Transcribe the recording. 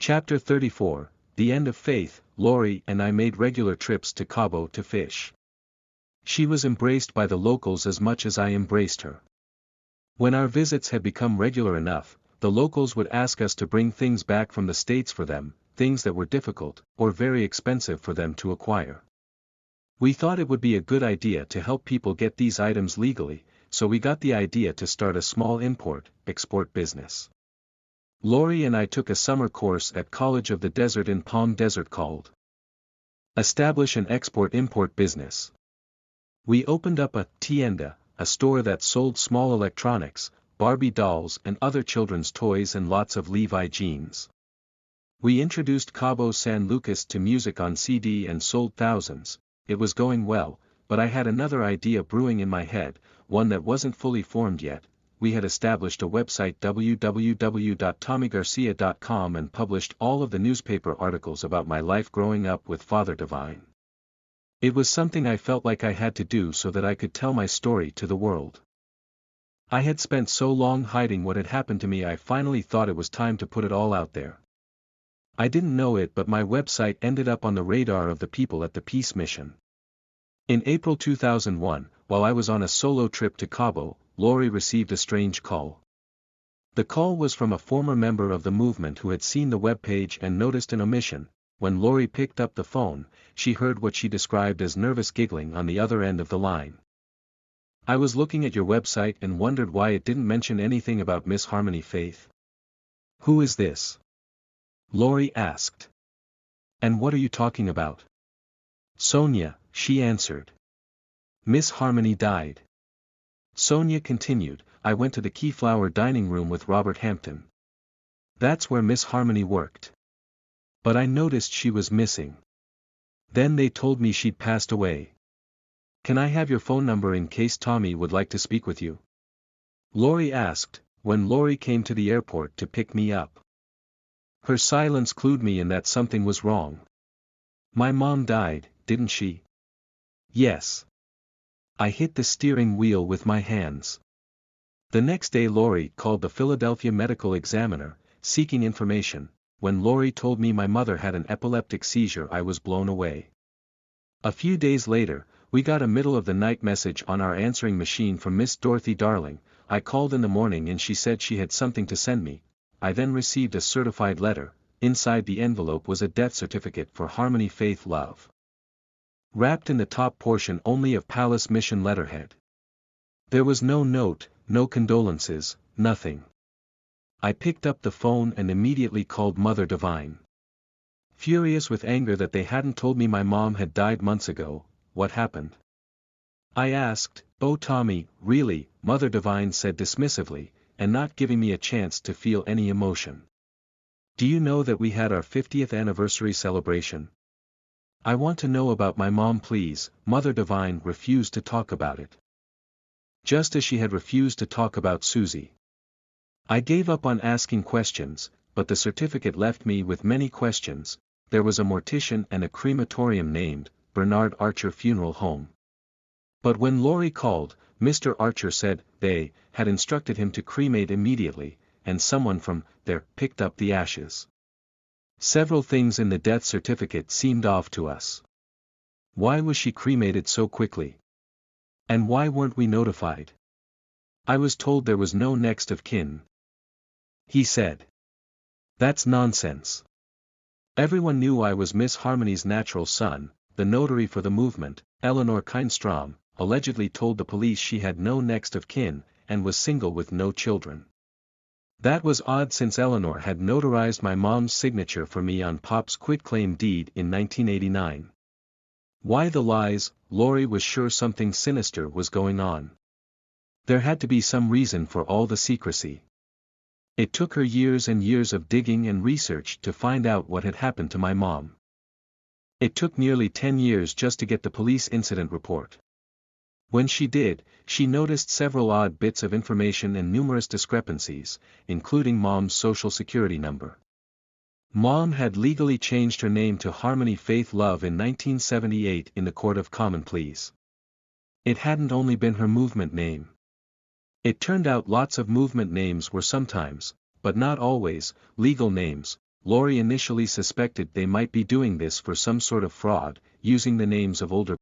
Chapter 34, The End of Faith. Lori and I made regular trips to Cabo to fish. She was embraced by the locals as much as I embraced her. When our visits had become regular enough, the locals would ask us to bring things back from the States for them, things that were difficult, or very expensive for them to acquire. We thought it would be a good idea to help people get these items legally, so we got the idea to start a small import-export business. Lori and I took a summer course at College of the Desert in Palm Desert called Establish an Export-Import Business. We opened up a tienda, a store that sold small electronics, Barbie dolls and other children's toys and lots of Levi jeans. We introduced Cabo San Lucas to music on CD and sold thousands. It was going well, but I had another idea brewing in my head, one that wasn't fully formed yet. We had established a website www.tommygarcia.com and published all of the newspaper articles about my life growing up with Father Divine. It was something I felt like I had to do so that I could tell my story to the world. I had spent so long hiding what had happened to me, I finally thought it was time to put it all out there. I didn't know it, but my website ended up on the radar of the people at the Peace Mission. In April 2001, while I was on a solo trip to Cabo, Lori received a strange call. The call was from a former member of the movement who had seen the webpage and noticed an omission. When Lori picked up the phone, she heard what she described as nervous giggling on the other end of the line. "I was looking at your website and wondered why it didn't mention anything about Miss Harmony Faith." "Who is this?" Lori asked. "And what are you talking about?" "Sonia," she answered. "Miss Harmony died." Sonia continued, "I went to the Keyflower dining room with Robert Hampton. That's where Miss Harmony worked. But I noticed she was missing. Then they told me she'd passed away. Can I have your phone number in case Tommy would like to speak with you?" Lori asked, when Lori came to the airport to pick me up. Her silence clued me in that something was wrong. "My mom died, didn't she?" "Yes." I hit the steering wheel with my hands. The next day Lori called the Philadelphia Medical Examiner, seeking information. When Lori told me my mother had an epileptic seizure, I was blown away. A few days later, we got a middle-of-the-night message on our answering machine from Miss Dorothy Darling. I called in the morning and she said she had something to send me. I then received a certified letter. Inside the envelope was a death certificate for Harmony Faith Love. Wrapped in the top portion only of Palace Mission letterhead. There was no note, no condolences, nothing. I picked up the phone and immediately called Mother Divine. Furious with anger that they hadn't told me my mom had died months ago. What happened? I asked. "Oh Tommy, really," Mother Divine said dismissively, and not giving me a chance to feel any emotion. "Do you know that we had our 50th anniversary celebration? I want to know about my mom, please." Mother Divine refused to talk about it. Just as she had refused to talk about Susie. I gave up on asking questions, but the certificate left me with many questions. There was a mortician and a crematorium named Bernard Archer Funeral Home. But when Lori called, Mr. Archer said they had instructed him to cremate immediately, and someone from there picked up the ashes. Several things in the death certificate seemed off to us. Why was she cremated so quickly? And why weren't we notified? I was told there was no next of kin. He said. That's nonsense. Everyone knew I was Miss Harmony's natural son. The notary for the movement, Eleanor Kindstrom, allegedly told the police she had no next of kin, and was single with no children. That was odd since Eleanor had notarized my mom's signature for me on Pop's quitclaim deed in 1989. Why the lies? Lori was sure something sinister was going on. There had to be some reason for all the secrecy. It took her years and years of digging and research to find out what had happened to my mom. It took nearly 10 years just to get the police incident report. When she did, she noticed several odd bits of information and numerous discrepancies, including Mom's social security number. Mom had legally changed her name to Harmony Faith Love in 1978 in the Court of Common Pleas. It hadn't only been her movement name. It turned out lots of movement names were sometimes, but not always, legal names. Lori initially suspected they might be doing this for some sort of fraud, using the names of older